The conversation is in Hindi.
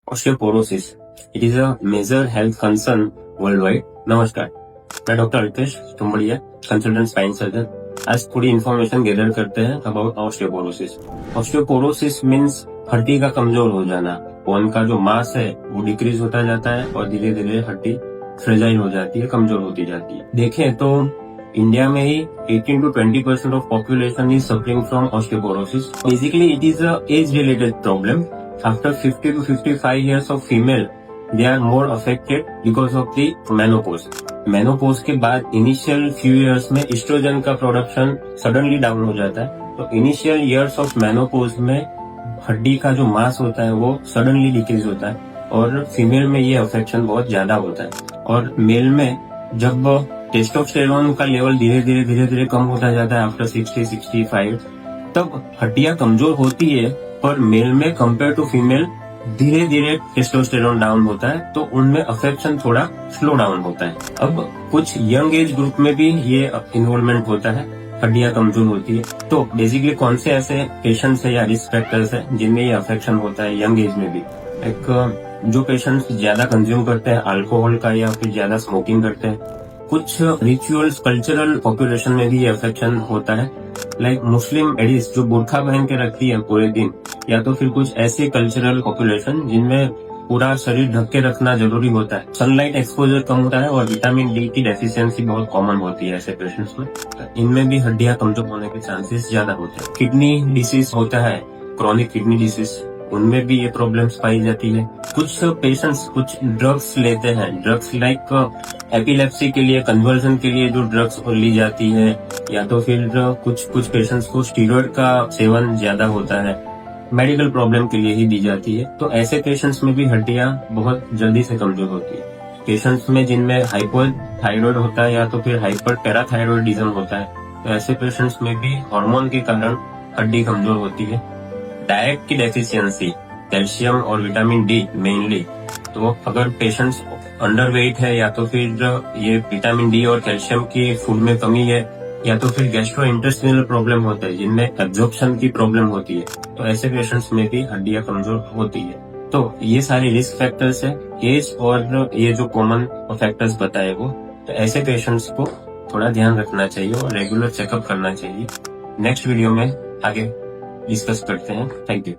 Osteoporosis. It is a major health concern worldwide. नमस्कार, मैं doctor Ritesh Tumbadia, consultant spine surgeon. आज थोड़ी इन्फॉर्मेशन गैदर करते हैं अबाउट ऑस्टियोपोरोसिस। ऑस्टियोपोरोसिस मीन्स हड्डी का कमजोर हो जाना। बोन का जो मास है वो डिक्रीज होता जाता है और धीरे धीरे हड्डी फ्रेजाइल हो जाती है, कमजोर होती जाती है। देखें तो इंडिया में ही 18 to 20% of population is suffering from osteoporosis. Basically it is a age related problem. After 50 to 55 years of female, they are more affected because of the menopause. Menopause के बाद इनिशियल फ्यू इयर्स में एस्ट्रोजन का प्रोडक्शन सडनली डाउन हो जाता है। तो इनिशियल इयर्स ऑफ मेनोपोज में हड्डी का जो मास होता है वो सडनली डिक्रीज होता है और फीमेल में ये अफेक्शन बहुत ज्यादा होता है। और मेल में जब टेस्टोस्टेरोन का लेवल धीरे धीरे कम होता जाता है आफ्टर 60-65, तब हड्डियां कमजोर होती है। पर मेल में कंपेयर टू फीमेल धीरे धीरे टेस्टोस्टेरोन डाउन होता है, तो उनमें अफेक्शन थोड़ा स्लो डाउन होता है। अब कुछ यंग एज ग्रुप में भी ये इन्वॉल्वमेंट होता है, हड्डियां कमजोर होती है। तो बेसिकली कौन से ऐसे पेशेंट्स है या रिस्क फैक्टर्स है जिनमें ये अफेक्शन होता है यंग एज में भी? एक जो पेशेंट्स ज्यादा कंज्यूम करते हैं अल्कोहल का या फिर ज्यादा स्मोकिंग करते हैं, कुछ रिचुअल्स कल्चरल पॉपुलेशन में भी ये अफेक्शन होता है। लाइक मुस्लिम लेडीज जो बुर्खा पहन के रखती है पूरे दिन, या तो फिर कुछ ऐसे कल्चरल पॉपुलेशन जिनमें पूरा शरीर ढक के रखना जरूरी होता है। सनलाइट एक्सपोजर कम होता है और विटामिन डी की डेफिशिएंसी बहुत कॉमन होती है ऐसे पेशेंट्स में। इनमें भी हड्डियां कमजोर होने के चांसेस ज्यादा होते हैं। किडनी डिसीज होता है, क्रॉनिक किडनी डिसीज, उनमें भी ये प्रॉब्लम्स पाई जाती है। कुछ पेशेंट्स कुछ ड्रग्स लेते हैं, ड्रग्स लाइक एपिलेप्सी के लिए, कन्वर्जन के लिए जो ड्रग्स ली जाती है, या तो फिर कुछ पेशेंट्स को स्टीरॉयड का सेवन ज्यादा होता है, मेडिकल प्रॉब्लम के लिए ही दी जाती है। तो ऐसे पेशेंट्स में भी हड्डियां बहुत जल्दी से कमजोर होती है। पेशेंट्स में जिनमें हाइपोथायराइड होता है या तो फिर हाइपर पैराथायरॉयडिज्म होता है, तो ऐसे पेशेंट्स में भी हार्मोन के कारण हड्डी कमजोर होती है। डाइट की डेफिशिएंसी, कैल्शियम और विटामिन डी मेनली, तो अगर पेशेंट्स अंडरवेट है या तो फिर ये विटामिन डी और कैल्शियम की फूड में कमी है, या तो फिर गैस्ट्रोइंटेस्टिनल प्रॉब्लम होता है जिनमें एब्जॉर्प्शन की प्रॉब्लम होती है, तो ऐसे पेशेंट्स में भी हड्डियां कमजोर होती है। तो ये सारे रिस्क फैक्टर्स है, एज और ये जो कॉमन फैक्टर्स बताए वो, तो ऐसे पेशेंट्स को थोड़ा ध्यान रखना चाहिए और रेगुलर चेकअप करना चाहिए। नेक्स्ट वीडियो में आगे डिस्कस करते हैं। Thank you.